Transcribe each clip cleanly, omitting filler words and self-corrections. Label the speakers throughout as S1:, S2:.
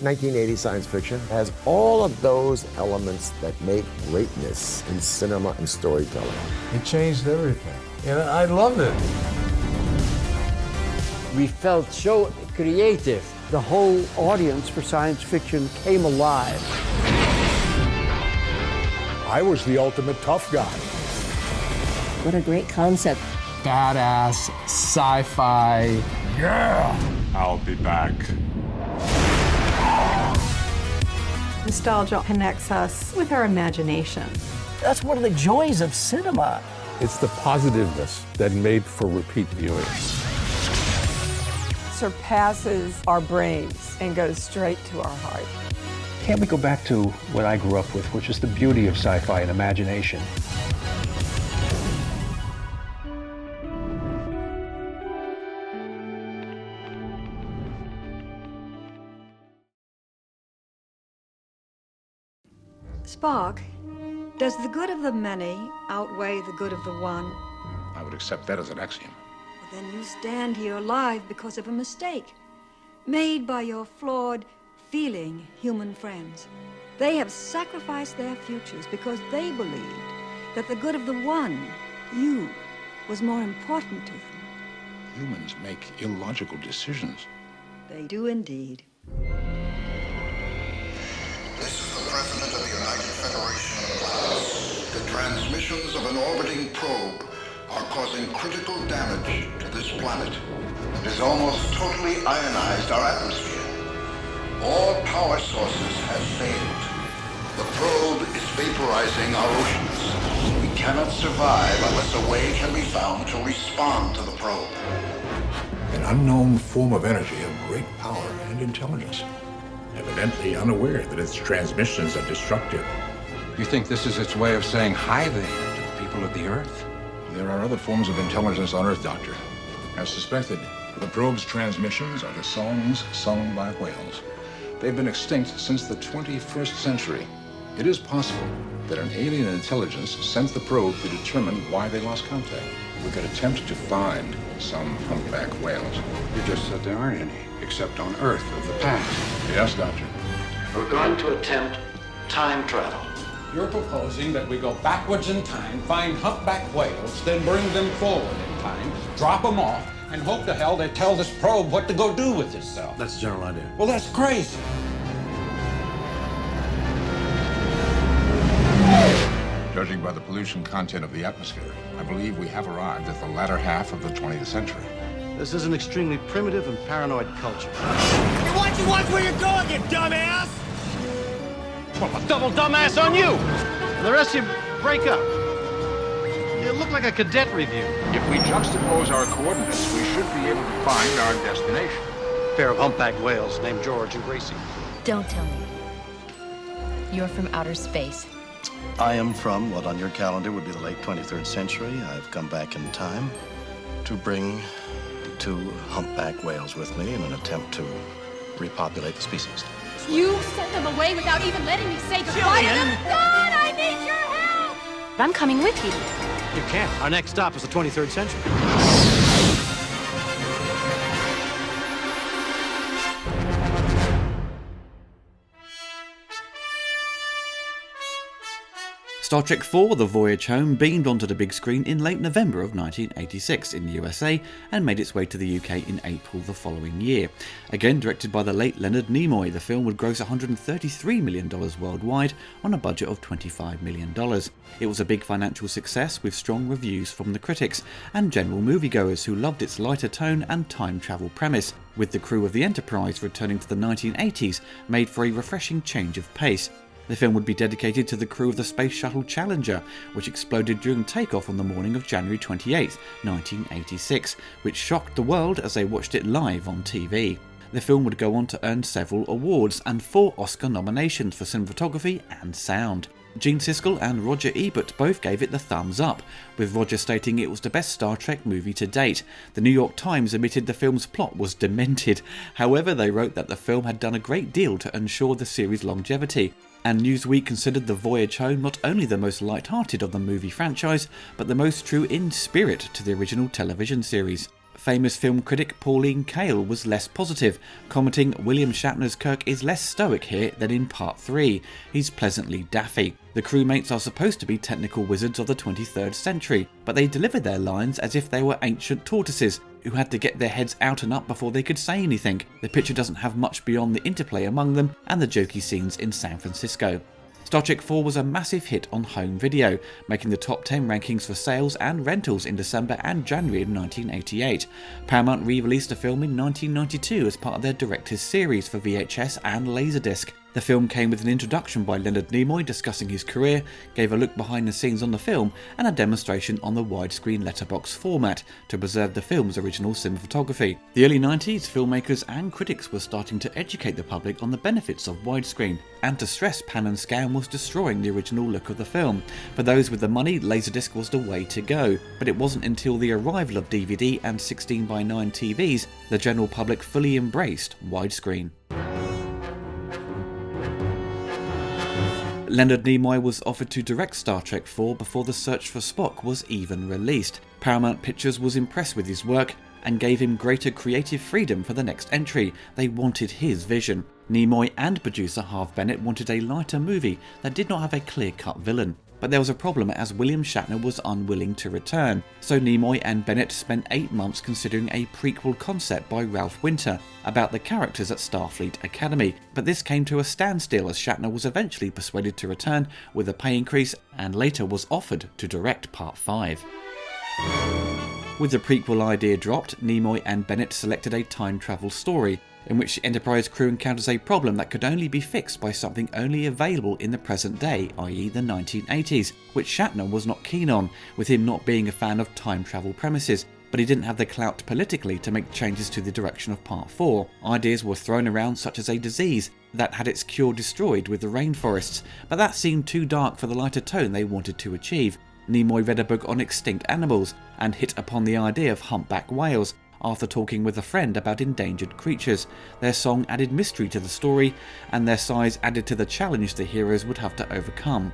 S1: 1980 science fiction has all of those elements that make greatness in cinema and storytelling.
S2: It changed everything, and I loved it.
S3: We felt so creative.
S4: The whole audience for science fiction came alive.
S5: I was the ultimate tough guy.
S6: What a great concept.
S7: Badass, sci-fi.
S5: Yeah! I'll be back.
S8: Nostalgia connects us with our imagination.
S4: That's one of the joys of cinema.
S2: It's the positiveness that made for repeat viewing.
S8: Surpasses our brains and goes straight to our heart.
S9: Can't we go back to what I grew up with, which is the beauty of sci-fi and imagination?
S10: Spock, does the good of the many outweigh the good of the one?
S5: I would accept that as an axiom.
S10: Well, then you stand here alive because of a mistake made by your flawed, feeling human friends. They have sacrificed their futures because they believed that the good of the one, you, was more important to them.
S5: Humans make illogical decisions.
S10: They do indeed.
S11: This is the President of the United Federation of Planets. The transmissions of an orbiting probe are causing critical damage to this planet. It has almost totally ionized our atmosphere. All power sources have failed. The probe is vaporizing our oceans. We cannot survive unless a way can be found to respond to the probe.
S5: An unknown form of energy of great power and intelligence. Evidently unaware that its transmissions are destructive.
S12: You think this is its way of saying hi there to the people of the Earth?
S5: There are other forms of intelligence on Earth, Doctor. As suspected, the probe's transmissions are the songs sung by whales. They've been extinct since the 21st century. It is possible that an alien intelligence sent the probe to determine why they lost contact. We could attempt to find some humpback whales.
S12: You just said there aren't any, except on Earth of the past.
S5: Yes, Doctor.
S13: We're going to attempt time travel.
S12: You're proposing that we go backwards in time, find humpback whales, then bring them forward in time, drop them off, and hope to hell they tell this probe what to go do with itself.
S13: That's the general idea.
S12: Well, that's crazy.
S5: Judging by the pollution content of the atmosphere, I believe we have arrived at the latter half of the 20th century.
S13: This is an extremely primitive and paranoid culture.
S14: Why don't you watch where you're going, you dumbass?
S13: Well, a double dumbass on you! And the rest of you break up. You look like a cadet review.
S5: If we juxtapose our coordinates, we should be able to find our destination.
S13: A pair of humpback whales named George and Gracie.
S6: Don't tell me. You're from outer space.
S13: I am from what on your calendar would be the late 23rd century. I've come back in time to bring 2 humpback whales with me in an attempt to repopulate the species.
S6: You sent them away without even letting me say goodbye to them? God, I need your help! I'm coming with you.
S13: You can't. Our next stop is the 23rd century.
S15: Star Trek IV: The Voyage Home beamed onto the big screen in late November of 1986 in the USA and made its way to the UK in April the following year. Again directed by the late Leonard Nimoy, the film would gross $133 million worldwide on a budget of $25 million. It was a big financial success with strong reviews from the critics and general moviegoers who loved its lighter tone and time travel premise, with the crew of the Enterprise returning to the 1980s made for a refreshing change of pace. The film would be dedicated to the crew of the Space Shuttle Challenger, which exploded during takeoff on the morning of January 28, 1986, which shocked the world as they watched it live on TV. The film would go on to earn several awards and 4 Oscar nominations for cinematography and sound. Gene Siskel and Roger Ebert both gave it the thumbs up, with Roger stating it was the best Star Trek movie to date. The New York Times admitted the film's plot was demented. However, they wrote that the film had done a great deal to ensure the series' longevity. And Newsweek considered The Voyage Home not only the most light-hearted of the movie franchise, but the most true in spirit to the original television series. Famous film critic Pauline Kael was less positive, commenting William Shatner's Kirk is less stoic here than in Part 3. He's pleasantly daffy. The crewmates are supposed to be technical wizards of the 23rd century, but they deliver their lines as if they were ancient tortoises who had to get their heads out and up before they could say anything. The picture doesn't have much beyond the interplay among them and the jokey scenes in San Francisco. Star Trek IV was a massive hit on home video, making the top 10 rankings for sales and rentals in December and January of 1988. Paramount re-released the film in 1992 as part of their director's series for VHS and Laserdisc. The film came with an introduction by Leonard Nimoy discussing his career, gave a look behind the scenes on the film, and a demonstration on the widescreen letterbox format to preserve the film's original cinematography. The early 90s, filmmakers and critics were starting to educate the public on the benefits of widescreen, and to stress pan and scan was destroying the original look of the film. For those with the money, Laserdisc was the way to go, but it wasn't until the arrival of DVD and 16:9 TVs the general public fully embraced widescreen. Leonard Nimoy was offered to direct Star Trek IV before The Search for Spock was even released. Paramount Pictures was impressed with his work and gave him greater creative freedom for the next entry. They wanted his vision. Nimoy and producer Harv Bennett wanted a lighter movie that did not have a clear-cut villain. But there was a problem as William Shatner was unwilling to return, so Nimoy and Bennett spent 8 months considering a prequel concept by Ralph Winter about the characters at Starfleet Academy, but this came to a standstill as Shatner was eventually persuaded to return with a pay increase and later was offered to direct Part 5. With the prequel idea dropped, Nimoy and Bennett selected a time travel story, in which the Enterprise crew encounters a problem that could only be fixed by something only available in the present day, i.e. the 1980s, which Shatner was not keen on, with him not being a fan of time travel premises, but he didn't have the clout politically to make changes to the direction of Part 4. Ideas were thrown around such as a disease that had its cure destroyed with the rainforests, but that seemed too dark for the lighter tone they wanted to achieve. Nimoy read a book on extinct animals and hit upon the idea of humpback whales, after talking with a friend about endangered creatures. Their song added mystery to the story, and their size added to the challenge the heroes would have to overcome.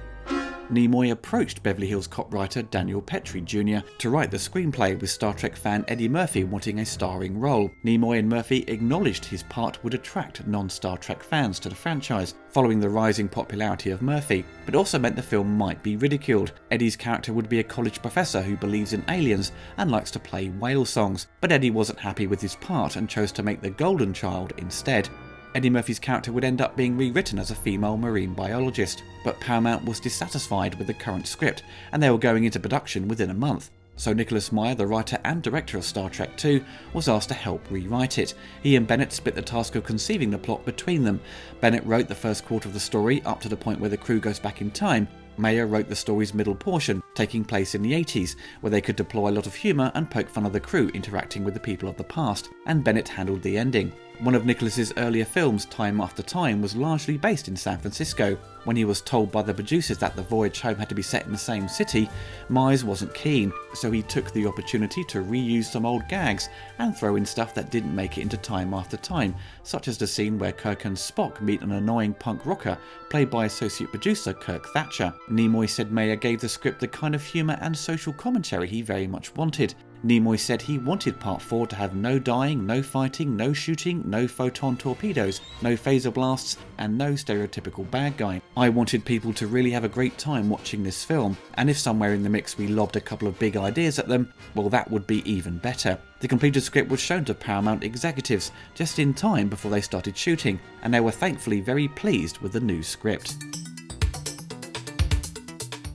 S15: Nimoy approached Beverly Hills Cop writer Daniel Petrie Jr. to write the screenplay, with Star Trek fan Eddie Murphy wanting a starring role. Nimoy and Murphy acknowledged his part would attract non-Star Trek fans to the franchise, following the rising popularity of Murphy, but also meant the film might be ridiculed. Eddie's character would be a college professor who believes in aliens and likes to play whale songs, but Eddie wasn't happy with his part and chose to make the Golden Child instead. Eddie Murphy's character would end up being rewritten as a female marine biologist, but Paramount was dissatisfied with the current script, and they were going into production within a month. So Nicholas Meyer, the writer and director of Star Trek II, was asked to help rewrite it. He and Bennett split the task of conceiving the plot between them. Bennett wrote the first quarter of the story up to the point where the crew goes back in time. Meyer wrote the story's middle portion, taking place in the 80s, where they could deploy a lot of humour and poke fun of the crew interacting with the people of the past, and Bennett handled the ending. One of Nicholas's earlier films, Time After Time, was largely based in San Francisco. When he was told by the producers that the Voyage home had to be set in the same city, Myers wasn't keen, so he took the opportunity to reuse some old gags and throw in stuff that didn't make it into Time After Time, such as the scene where Kirk and Spock meet an annoying punk rocker played by associate producer Kirk Thatcher. Nimoy said Meyer gave the script the kind of humour and social commentary he very much wanted. Nimoy said he wanted Part 4 to have no dying, no fighting, no shooting, no photon torpedoes, no phaser blasts, and no stereotypical bad guy. I wanted people to really have a great time watching this film, and if somewhere in the mix we lobbed a couple of big ideas at them, well, that would be even better. The completed script was shown to Paramount executives just in time before they started shooting, and they were thankfully very pleased with the new script.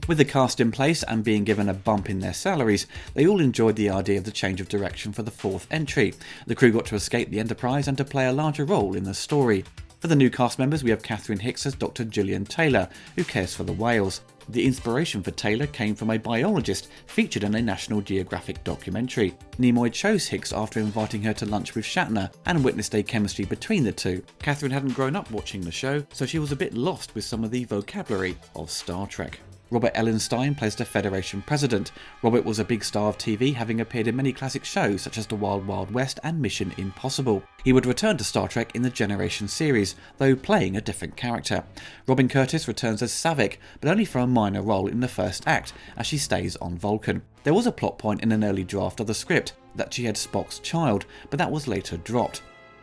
S15: With the cast in place and being given a bump in their salaries, they all enjoyed the idea of the change of direction for the fourth entry. The crew got to escape the Enterprise and to play a larger role in the story. For the new cast members, we have Catherine Hicks as Dr. Gillian Taylor, who cares for the whales. The inspiration for Taylor came from a biologist featured in a National Geographic documentary. Nimoy chose Hicks after inviting her to lunch with Shatner and witnessed a chemistry between the two. Catherine hadn't grown up watching the show, so she was a bit lost with some of the vocabulary of Star Trek. Robert Ellenstein plays the Federation president. Robert was a big star of TV, having appeared in many classic shows such as The Wild Wild West and Mission Impossible. He would return to Star Trek in the Generation series, though playing a different character. Robin Curtis returns as Saavik, but only for a minor role in the first act, as she stays on Vulcan. There was a plot point in an early draft of the script that she had Spock's child, but that was later dropped.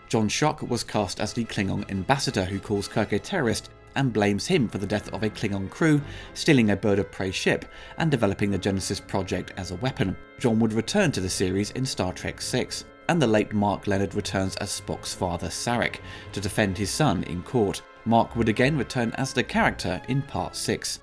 S15: John Schock was cast as the Klingon ambassador who calls Kirk a terrorist and blames him for the death of a Klingon crew, stealing a bird of prey ship, and developing the Genesis project as a weapon. John would return to the series in Star Trek VI, and the late Mark Lenard returns as Spock's father Sarek to defend his son in court. Mark would again return as the character in Part 6.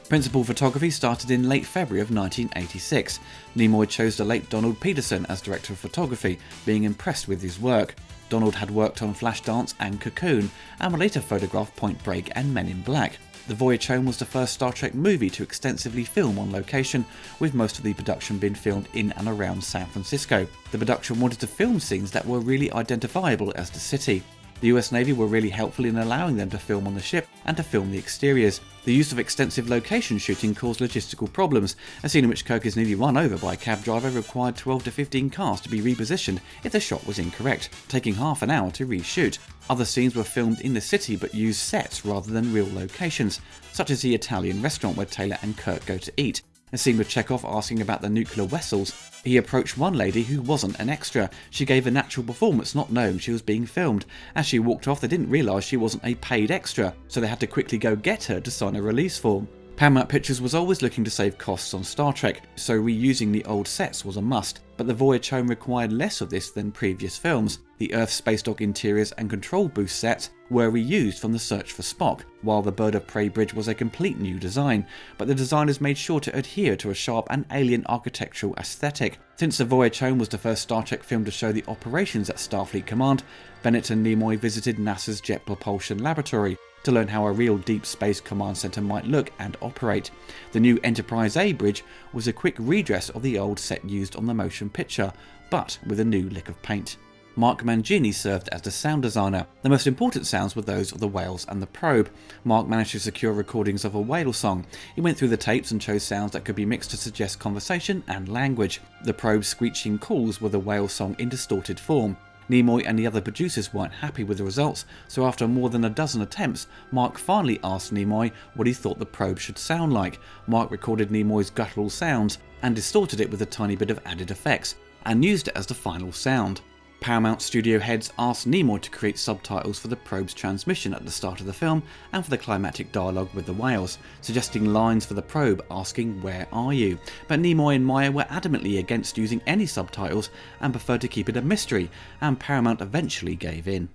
S15: Principal photography started in late February of 1986. Nimoy chose the late Donald Peterson as director of photography, being impressed with his work. Donald had worked on Flashdance and Cocoon, and would later photograph Point Break and Men in Black. The Voyage Home was the first Star Trek movie to extensively film on location, with most of the production being filmed in and around San Francisco. The production wanted to film scenes that were really identifiable as the city. The US Navy were really helpful in allowing them to film on the ship and to film the exteriors. The use of extensive location shooting caused logistical problems. A scene in which Kirk is nearly run over by a cab driver required 12 to 15 cars to be repositioned if the shot was incorrect, taking half an hour to reshoot. Other scenes were filmed in the city but used sets rather than real locations, such as the Italian restaurant where Taylor and Kirk go to eat. A scene with Chekhov asking about the nuclear vessels. He approached one lady who wasn't an extra. She gave a natural performance, not knowing she was being filmed. As she walked off, they didn't realise she wasn't a paid extra, so they had to quickly go get her to sign a release form. Paramount Pictures was always looking to save costs on Star Trek, so reusing the old sets was a must, but the Voyage Home required less of this than previous films. The Earth space dock interiors and control booth sets were reused from The Search for Spock, while the Bird of Prey bridge was a complete new design, but the designers made sure to adhere to a sharp and alien architectural aesthetic. Since The Voyage Home was the first Star Trek film to show the operations at Starfleet Command, Bennett and Nimoy visited NASA's Jet Propulsion Laboratory to learn how a real Deep Space Command Center might look and operate. The new Enterprise A bridge was a quick redress of the old set used on the motion picture, but with a new lick of paint. Mark Mangini served as the sound designer. The most important sounds were those of the whales and the probe. Mark managed to secure recordings of a whale song. He went through the tapes and chose sounds that could be mixed to suggest conversation and language. The probe's screeching calls were the whale song in distorted form. Nimoy and the other producers weren't happy with the results, so after more than a dozen attempts, Mark finally asked Nimoy what he thought the probe should sound like. Mark recorded Nimoy's guttural sounds and distorted it with a tiny bit of added effects, and used it as the final sound. Paramount studio heads asked Nimoy to create subtitles for the probe's transmission at the start of the film and for the climactic dialogue with the whales, suggesting lines for the probe asking "Where are you?" But Nimoy and Meyer were adamantly against using any subtitles and preferred to keep it a mystery, and Paramount eventually gave in.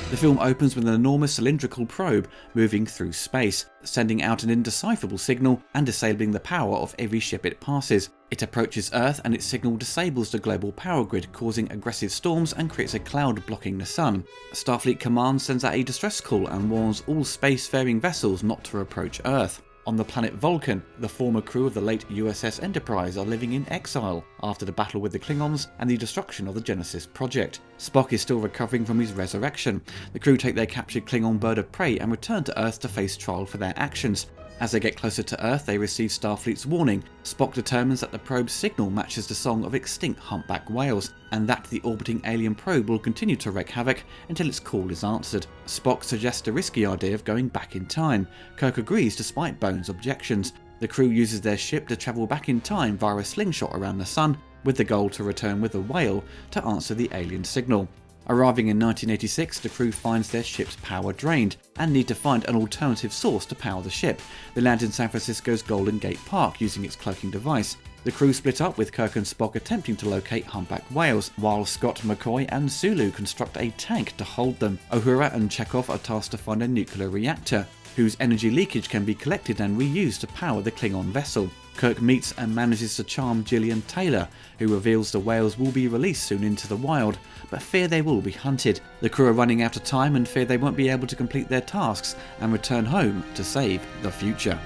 S15: The film opens with an enormous cylindrical probe moving through space, sending out an indecipherable signal and disabling the power of every ship it passes. It approaches Earth and its signal disables the global power grid, causing aggressive storms and creates a cloud blocking the sun. Starfleet Command sends out a distress call and warns all spacefaring vessels not to approach Earth. On the planet Vulcan, the former crew of the late USS Enterprise are living in exile after the battle with the Klingons and the destruction of the Genesis project. Spock is still recovering from his resurrection. The crew take their captured Klingon bird of prey and return to Earth to face trial for their actions. As they get closer to Earth, they receive Starfleet's warning. Spock determines that the probe's signal matches the song of extinct humpback whales, and that the orbiting alien probe will continue to wreak havoc until its call is answered. Spock suggests a risky idea of going back in time. Kirk agrees despite Bones' objections. The crew uses their ship to travel back in time via a slingshot around the sun, with the goal to return with a whale to answer the alien signal. Arriving in 1986, the crew finds their ship's power drained and need to find an alternative source to power the ship. They land in San Francisco's Golden Gate Park using its cloaking device. The crew split up, with Kirk and Spock attempting to locate humpback whales, while Scott, McCoy and Sulu construct a tank to hold them. Uhura and Chekhov are tasked to find a nuclear reactor, whose energy leakage can be collected and reused to power the Klingon vessel. Kirk meets and manages to charm Gillian Taylor, who reveals the whales will be released soon into the wild, but fear they will be hunted. The crew are running out of time and fear they won't be able to complete their tasks and return home to save the future.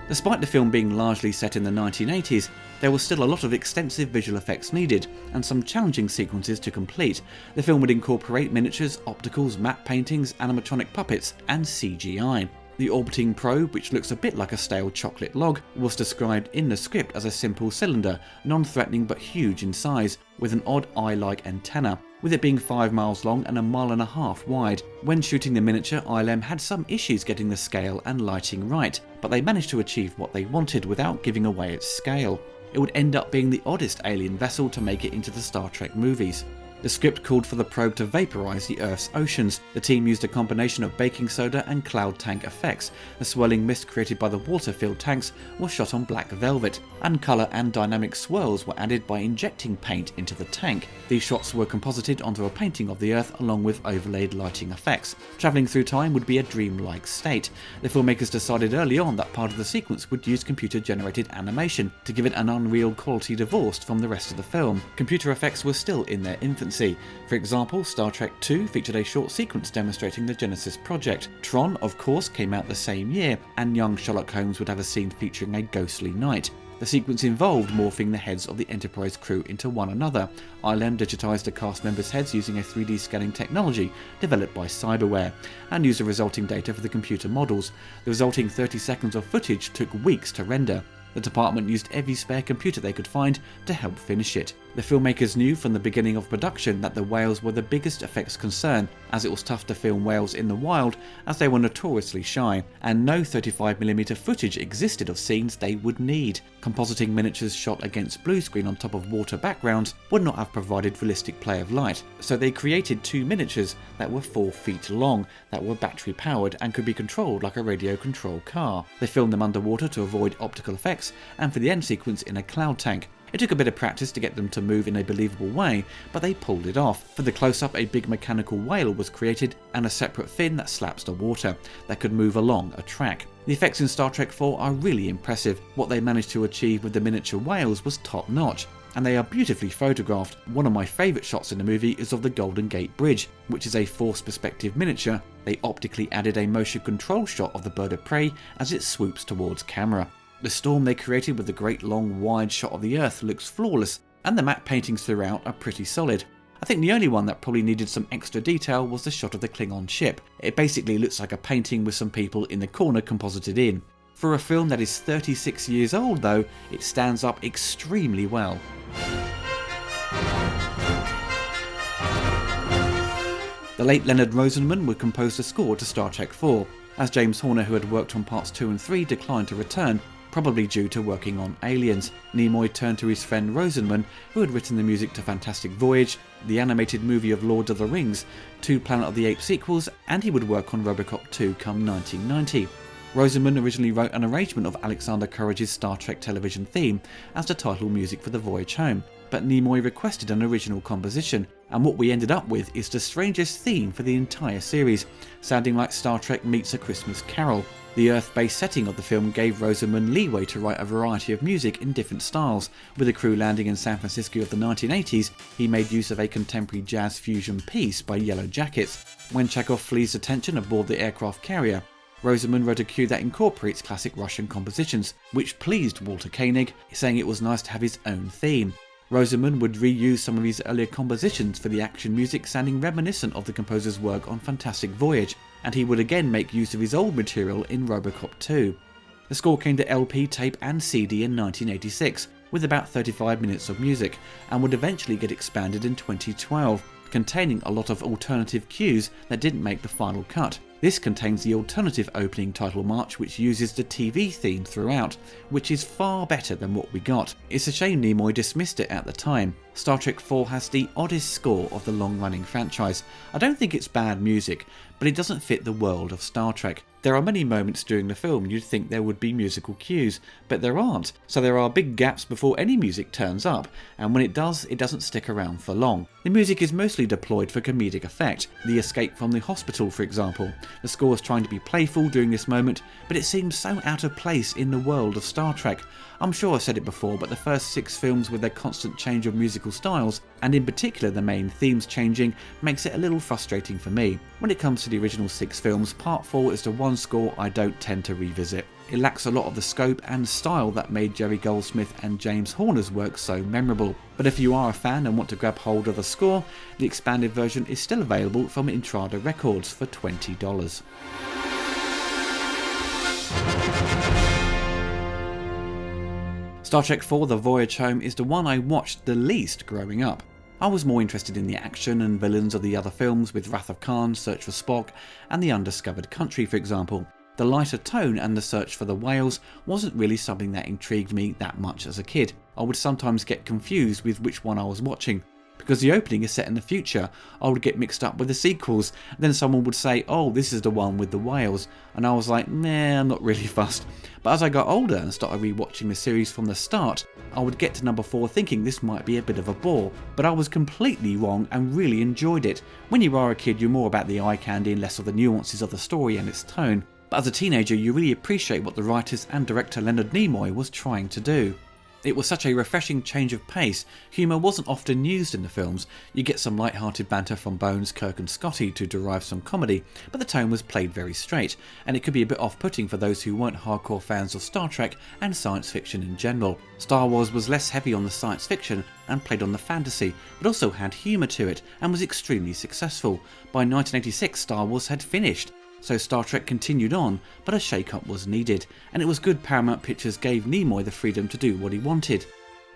S15: Despite the film being largely set in the 1980s, there was still a lot of extensive visual effects needed, and some challenging sequences to complete. The film would incorporate miniatures, opticals, matte paintings, animatronic puppets, and CGI. The orbiting probe, which looks a bit like a stale chocolate log, was described in the script as a simple cylinder, non-threatening but huge in size, with an odd eye-like antenna, with it being 5 miles long and 1.5 miles wide. When shooting the miniature, ILM had some issues getting the scale and lighting right, but they managed to achieve what they wanted without giving away its scale. It would end up being the oddest alien vessel to make it into the Star Trek movies. The script called for the probe to vaporize the Earth's oceans. The team used a combination of baking soda and cloud tank effects. The swirling mist created by the water-filled tanks was shot on black velvet, and colour and dynamic swirls were added by injecting paint into the tank. These shots were composited onto a painting of the Earth along with overlaid lighting effects. Travelling through time would be a dreamlike state. The filmmakers decided early on that part of the sequence would use computer-generated animation to give it an unreal quality divorced from the rest of the film. Computer effects were still in their infancy. For example, Star Trek II featured a short sequence demonstrating the Genesis project. Tron, of course, came out the same year, and young Sherlock Holmes would have a scene featuring a ghostly knight. The sequence involved morphing the heads of the Enterprise crew into one another. ILM digitised the cast members' heads using a 3D scanning technology developed by Cyberware, and used the resulting data for the computer models. The resulting 30 seconds of footage took weeks to render. The department used every spare computer they could find to help finish it. The filmmakers knew from the beginning of production that the whales were the biggest effects concern, as it was tough to film whales in the wild as they were notoriously shy, and no 35mm footage existed of scenes they would need. Compositing miniatures shot against blue screen on top of water backgrounds would not have provided realistic play of light, so they created 2 miniatures that were 4 feet long, that were battery powered and could be controlled like a radio control car. They filmed them underwater to avoid optical effects, and for the end sequence in a cloud tank. It took a bit of practice to get them to move in a believable way, but they pulled it off. For the close-up, a big mechanical whale was created and a separate fin that slaps the water, that could move along a track. The effects in Star Trek IV are really impressive. What they managed to achieve with the miniature whales was top-notch, and they are beautifully photographed. One of my favourite shots in the movie is of the Golden Gate Bridge, which is a forced perspective miniature. They optically added a motion control shot of the bird of prey as it swoops towards camera. The storm they created with the great long wide shot of the Earth looks flawless, and the matte paintings throughout are pretty solid. I think the only one that probably needed some extra detail was the shot of the Klingon ship. It basically looks like a painting with some people in the corner composited in. For a film that is 36 years old though, it stands up extremely well. The late Leonard Rosenman would compose the score to Star Trek IV, as James Horner, who had worked on parts 2 and 3, declined to return, probably due to working on Aliens. Nimoy turned to his friend Rosenman, who had written the music to Fantastic Voyage, the animated movie of Lord of the Rings, 2 Planet of the Apes sequels, and he would work on Robocop 2 come 1990. Rosenman originally wrote an arrangement of Alexander Courage's Star Trek television theme as the title music for the Voyage home, but Nimoy requested an original composition, and what we ended up with is the strangest theme for the entire series, sounding like Star Trek meets A Christmas Carol. The Earth-based setting of the film gave Rosenman leeway to write a variety of music in different styles. With the crew landing in San Francisco of the 1980s, he made use of a contemporary jazz fusion piece by Yellow Jackets. When Chekhov flees detention aboard the aircraft carrier, Rosenman wrote a cue that incorporates classic Russian compositions, which pleased Walter Koenig, saying it was nice to have his own theme. Rosenman would reuse some of his earlier compositions for the action music, sounding reminiscent of the composer's work on Fantastic Voyage, and he would again make use of his old material in Robocop 2. The score came to LP, tape and CD in 1986, with about 35 minutes of music, and would eventually get expanded in 2012, containing a lot of alternative cues that didn't make the final cut. This contains the alternative opening title march, which uses the TV theme throughout, which is far better than what we got. It's a shame Nimoy dismissed it at the time. Star Trek IV has the oddest score of the long-running franchise. I don't think it's bad music, but it doesn't fit the world of Star Trek. There are many moments during the film you'd think there would be musical cues, but there aren't, so there are big gaps before any music turns up, and when it does, it doesn't stick around for long. The music is mostly deployed for comedic effect, the escape from the hospital for example. The score is trying to be playful during this moment, but it seems so out of place in the world of Star Trek. I'm sure I've said it before, but the first 6 films with their constant change of musical styles, and in particular the main themes changing, makes it a little frustrating for me. When it comes to the original 6 films, Part 4 is the one score I don't tend to revisit. it lacks a lot of the scope and style that made Jerry Goldsmith and James Horner's work so memorable. But if you are a fan and want to grab hold of the score, the expanded version is still available from Intrada Records for $20. Star Trek IV: The Voyage Home is the one I watched the least growing up. I was more interested in the action and villains of the other films, with Wrath of Khan, Search for Spock, and The Undiscovered Country for example. The lighter tone and the search for the whales wasn't really something that intrigued me that much as a kid. I would sometimes get confused with which one I was watching. Because the opening is set in the future, I would get mixed up with the sequels, and then someone would say, oh, this is the one with the whales, and I was like, nah, I'm not really fussed. But as I got older and started rewatching the series from the start, I would get to number 4 thinking this might be a bit of a bore, but I was completely wrong and really enjoyed it. When you are a kid, you're more about the eye candy and less of the nuances of the story and its tone, but as a teenager you really appreciate what the writers and director Leonard Nimoy was trying to do. It was such a refreshing change of pace. Humour wasn't often used in the films. You get some light-hearted banter from Bones, Kirk and Scotty to derive some comedy, but the tone was played very straight, and it could be a bit off-putting for those who weren't hardcore fans of Star Trek and science fiction in general. Star Wars was less heavy on the science fiction and played on the fantasy, but also had humour to it and was extremely successful. By 1986 Star Wars had finished, so Star Trek continued on, but a shake-up was needed, and it was good Paramount Pictures gave Nimoy the freedom to do what he wanted.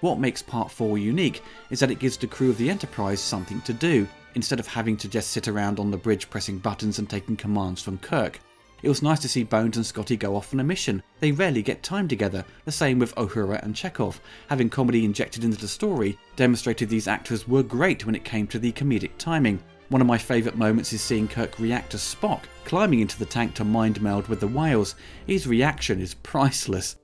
S15: What makes Part 4 unique is that it gives the crew of the Enterprise something to do, instead of having to just sit around on the bridge pressing buttons and taking commands from Kirk. It was nice to see Bones and Scotty go off on a mission. They rarely get time together, the same with Uhura and Chekhov. Having comedy injected into the story demonstrated these actors were great when it came to the comedic timing. One of my favourite moments is seeing Kirk react to Spock climbing into the tank to mind meld with the whales. His reaction is priceless.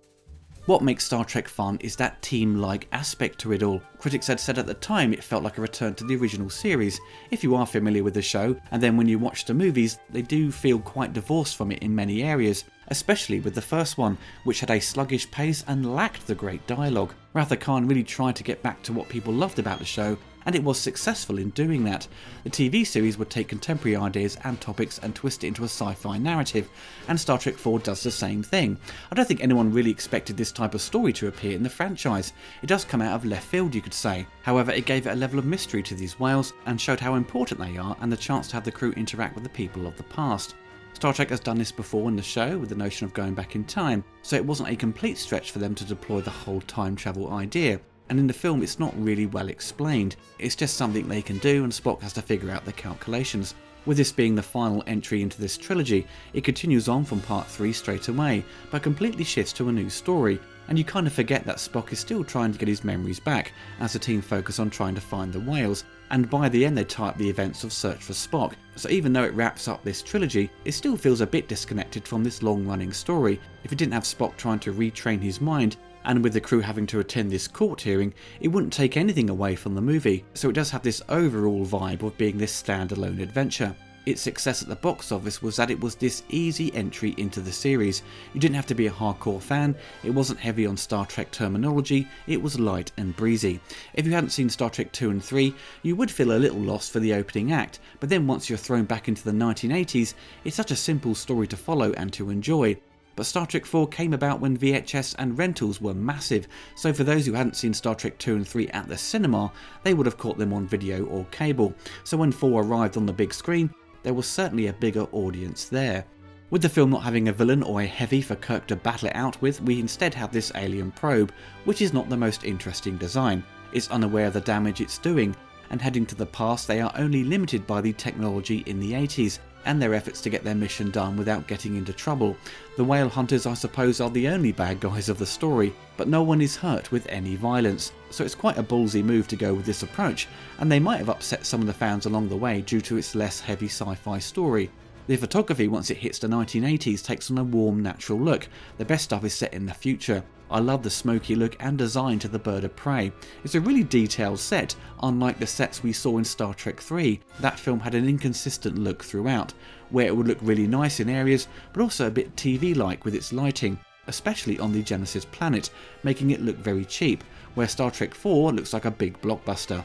S15: What makes Star Trek fun is that team-like aspect to it all. Critics had said at the time it felt like a return to the original series. If you are familiar with the show, and then when you watch the movies, they do feel quite divorced from it in many areas, especially with the first one, which had a sluggish pace and lacked the great dialogue. Wrath of Khan really tried to get back to what people loved about the show, and it was successful in doing that. The TV series would take contemporary ideas and topics and twist it into a sci-fi narrative, and Star Trek IV does the same thing. I don't think anyone really expected this type of story to appear in the franchise. It does come out of left field, you could say. However, it gave it a level of mystery to these whales and showed how important they are and the chance to have the crew interact with the people of the past. Star Trek has done this before in the show with the notion of going back in time, so it wasn't a complete stretch for them to deploy the whole time travel idea. And in the film it's not really well explained, it's just something they can do and Spock has to figure out the calculations. With this being the final entry into this trilogy, it continues on from Part 3 straight away, but completely shifts to a new story, and you kind of forget that Spock is still trying to get his memories back as the team focus on trying to find the whales, and by the end they tie up the events of Search for Spock, so even though it wraps up this trilogy, it still feels a bit disconnected from this long running story. If it didn't have Spock trying to retrain his mind, and with the crew having to attend this court hearing, it wouldn't take anything away from the movie, so it does have this overall vibe of being this standalone adventure. Its success at the box office was that it was this easy entry into the series. You didn't have to be a hardcore fan, it wasn't heavy on Star Trek terminology, it was light and breezy. If you hadn't seen Star Trek 2 and 3, you would feel a little lost for the opening act, but then once you're thrown back into the 1980s, it's such a simple story to follow and to enjoy. But Star Trek 4 came about when VHS and rentals were massive, so for those who hadn't seen Star Trek 2 and 3 at the cinema, they would have caught them on video or cable, so when 4 arrived on the big screen, there was certainly a bigger audience there. With the film not having a villain or a heavy for Kirk to battle it out with, we instead have this alien probe, which is not the most interesting design. It's unaware of the damage it's doing, and heading to the past they are only limited by the technology in the 80s, and their efforts to get their mission done without getting into trouble. The whale hunters I suppose are the only bad guys of the story, but no one is hurt with any violence, so it's quite a ballsy move to go with this approach, and they might have upset some of the fans along the way due to its less heavy sci-fi story. The photography once it hits the 1980s takes on a warm natural look. The best stuff is set in the future. I love the smoky look and design to the bird of prey. It's a really detailed set, unlike the sets we saw in Star Trek 3. That film had an inconsistent look throughout, where it would look really nice in areas, but also a bit TV-like with its lighting, especially on the Genesis planet, making it look very cheap, where Star Trek 4 looks like a big blockbuster.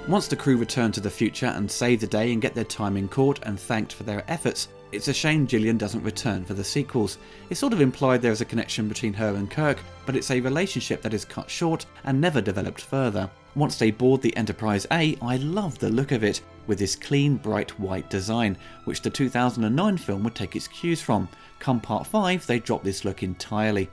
S15: Once the crew return to the future and save the day and get their time in court and thanked for their efforts, It's a shame Gillian doesn't return for the sequels. It's sort of implied there is a connection between her and Kirk, but it's a relationship that is cut short and never developed further. Once they board the Enterprise A, I love the look of it, with this clean, bright white design, which the 2009 film would take its cues from. Come Part 5, they drop this look entirely.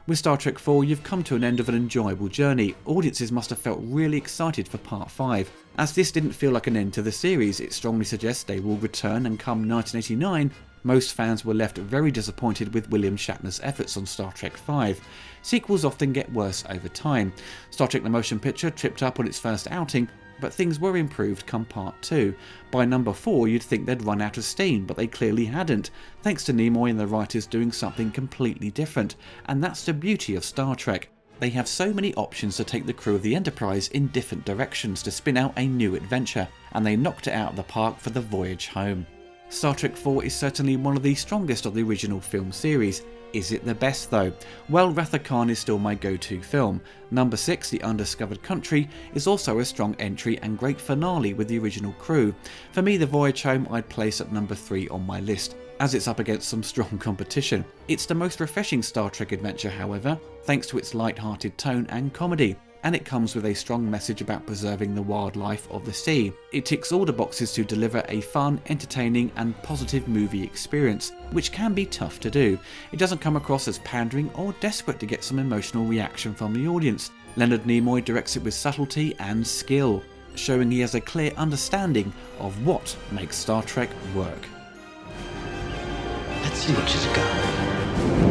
S15: With Star Trek IV, you've come to an end of an enjoyable journey. Audiences must have felt really excited for Part 5. As this didn't feel like an end to the series, it strongly suggests they will return, and come 1989, most fans were left very disappointed with William Shatner's efforts on Star Trek V. Sequels often get worse over time. Star Trek the Motion Picture tripped up on its first outing, but things were improved come Part 2. By number 4 you'd think they'd run out of steam, but they clearly hadn't, thanks to Nimoy and the writers doing something completely different, and that's the beauty of Star Trek. They have so many options to take the crew of the Enterprise in different directions to spin out a new adventure, and they knocked it out of the park for the voyage home. Star Trek IV is certainly one of the strongest of the original film series. Is it the best though? Well, Wrath of Khan is still my go-to film. Number 6, The Undiscovered Country, is also a strong entry and great finale with the original crew. For me, The Voyage Home I'd place at number 3 on my list, as it's up against some strong competition. It's the most refreshing Star Trek adventure, however, thanks to its light-hearted tone and comedy, and it comes with a strong message about preserving the wildlife of the sea. It ticks all the boxes to deliver a fun, entertaining and positive movie experience, which can be tough to do. It doesn't come across as pandering or desperate to get some emotional reaction from the audience. Leonard Nimoy directs it with subtlety and skill, showing he has a clear understanding of what makes Star Trek work.
S14: Let's see what she's got.